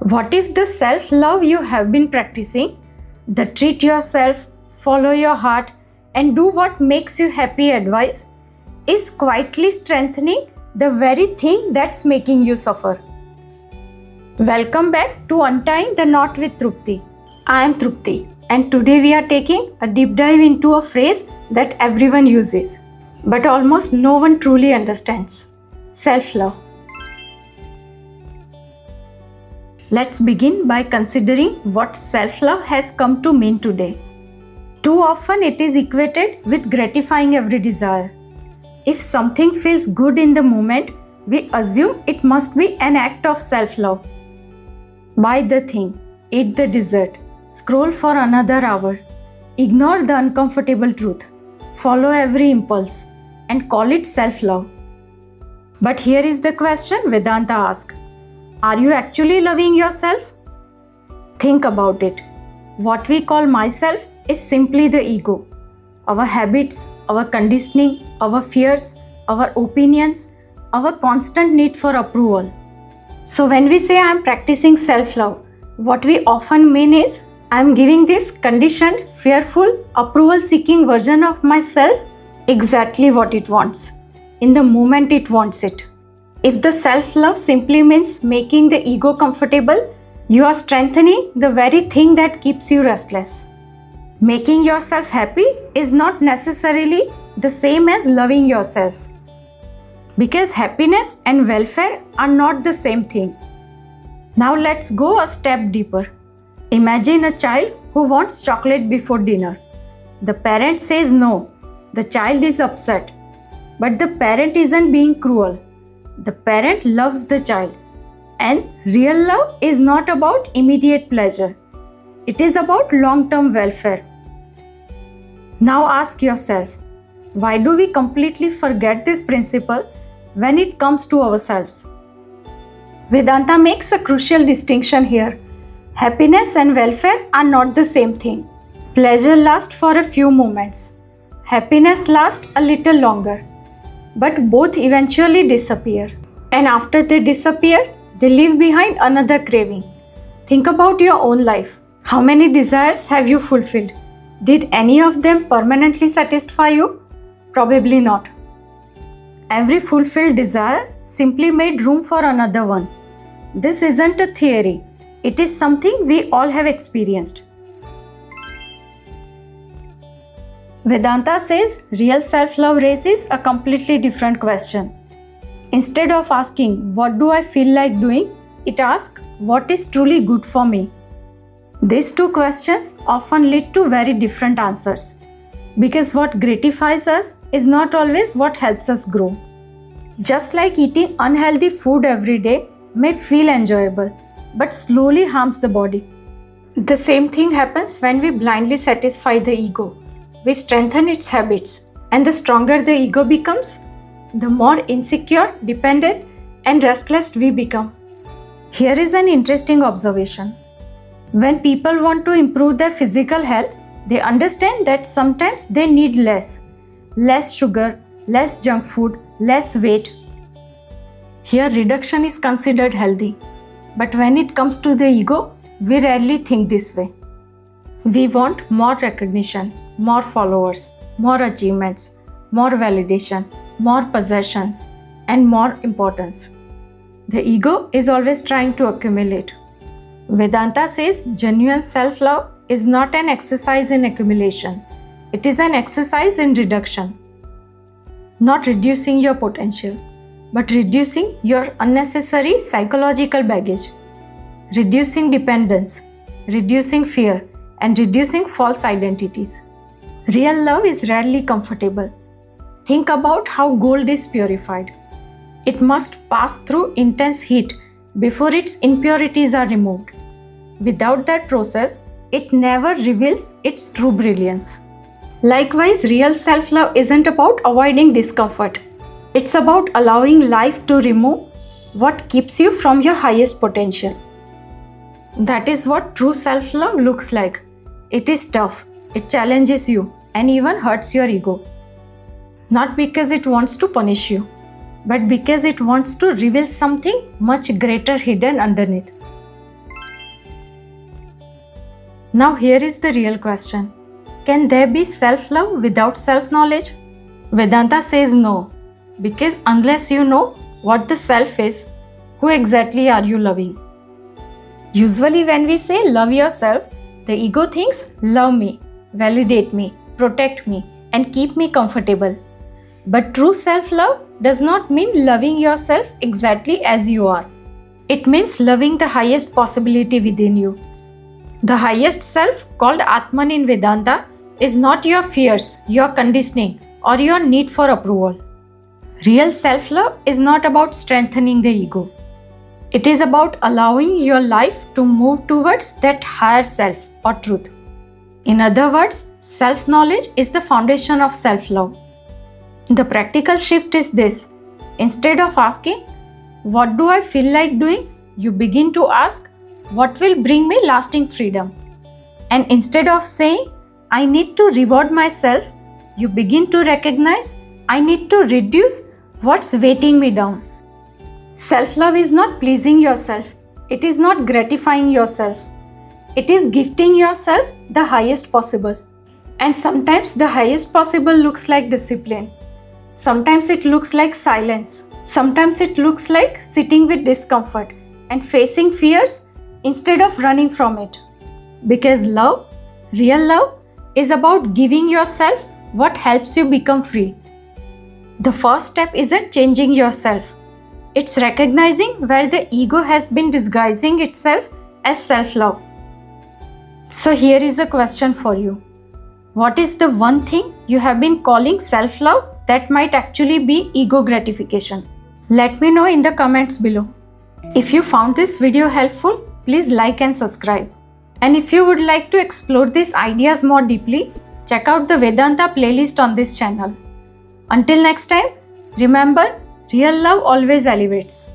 What if the self-love you have been practicing, the treat yourself, follow your heart, and do what makes you happy advice, is quietly strengthening the very thing that's making you suffer? Welcome back to Untying the Knot with Trupti. I am Trupti, and today we are taking a deep dive into a phrase that everyone uses, but almost no one truly understands: self-love. Let's begin by considering what self-love has come to mean today. Too often it is equated with gratifying every desire. If something feels good in the moment, we assume it must be an act of self-love. Buy the thing, eat the dessert, scroll for another hour, ignore the uncomfortable truth, follow every impulse, and call it self-love. But here is the question Vedanta asks: are you actually loving yourself? Think about it. What we call myself is simply the ego. Our habits, our conditioning, our fears, our opinions, our constant need for approval. So when we say I am practicing self-love, what we often mean is I am giving this conditioned, fearful, approval-seeking version of myself exactly what it wants, in the moment it wants it. If the self-love simply means making the ego comfortable, you are strengthening the very thing that keeps you restless. Making yourself happy is not necessarily the same as loving yourself, because happiness and welfare are not the same thing. Now let's go a step deeper. Imagine a child who wants chocolate before dinner. The parent says no. The child is upset. But the parent isn't being cruel. The parent loves the child. And real love is not about immediate pleasure. It is about long-term welfare. Now ask yourself, why do we completely forget this principle when it comes to ourselves? Vedanta makes a crucial distinction here. Happiness and welfare are not the same thing. Pleasure lasts for a few moments. Happiness lasts a little longer. But both eventually disappear. And after they disappear, they leave behind another craving. Think about your own life. How many desires have you fulfilled? Did any of them permanently satisfy you? Probably not. Every fulfilled desire simply made room for another one. This isn't a theory. It is something we all have experienced. Vedanta says real self-love raises a completely different question. Instead of asking, what do I feel like doing? It asks, what is truly good for me? These two questions often lead to very different answers, because what gratifies us is not always what helps us grow. Just like eating unhealthy food every day may feel enjoyable, but slowly harms the body. The same thing happens when we blindly satisfy the ego. We strengthen its habits, and the stronger the ego becomes, the more insecure, dependent, and restless we become. Here is an interesting observation. When people want to improve their physical health, they understand that sometimes they need less sugar, less junk food, less weight. Here reduction is considered healthy. But when it comes to the ego, we rarely think this way. We want more recognition, more followers, more achievements, more validation, more possessions, and more importance. The ego is always trying to accumulate. Vedanta says genuine self-love is not an exercise in accumulation. It is an exercise in reduction. Not reducing your potential, but reducing your unnecessary psychological baggage, reducing dependence, reducing fear, and reducing false identities. Real love is rarely comfortable. Think about how gold is purified. It must pass through intense heat before its impurities are removed. Without that process, it never reveals its true brilliance. Likewise, real self-love isn't about avoiding discomfort. It's about allowing life to remove what keeps you from your highest potential. That is what true self-love looks like. It is tough, it challenges you, and even hurts your ego. Not because it wants to punish you, but because it wants to reveal something much greater hidden underneath. Now here is the real question. Can there be self-love without self-knowledge? Vedanta says no, because unless you know what the self is, who exactly are you loving? Usually when we say love yourself, the ego thinks love me, validate me, protect me, and keep me comfortable. But true self-love does not mean loving yourself exactly as you are. It means loving the highest possibility within you. The highest self, called Atman in Vedanta, is not your fears, your conditioning, or your need for approval. Real self-love is not about strengthening the ego. It is about allowing your life to move towards that higher self or truth. In other words, self-knowledge is the foundation of self-love. The practical shift is this. Instead of asking, "What do I feel like doing?" you begin to ask, "What will bring me lasting freedom?" And instead of saying, "I need to reward myself," you begin to recognize, "I need to reduce what's weighting me down." Self-love is not pleasing yourself. It is not gratifying yourself. It is gifting yourself the highest possible. And sometimes the highest possible looks like discipline. Sometimes it looks like silence. Sometimes it looks like sitting with discomfort and facing fears instead of running from it. Because love, real love, is about giving yourself what helps you become free. The first step isn't changing yourself. It's recognizing where the ego has been disguising itself as self-love. So here is a question for you. What is the one thing you have been calling self-love that might actually be ego gratification? Let me know in the comments below. If you found this video helpful, please like and subscribe. And if you would like to explore these ideas more deeply, check out the Vedanta playlist on this channel. Until next time, remember, real love always elevates.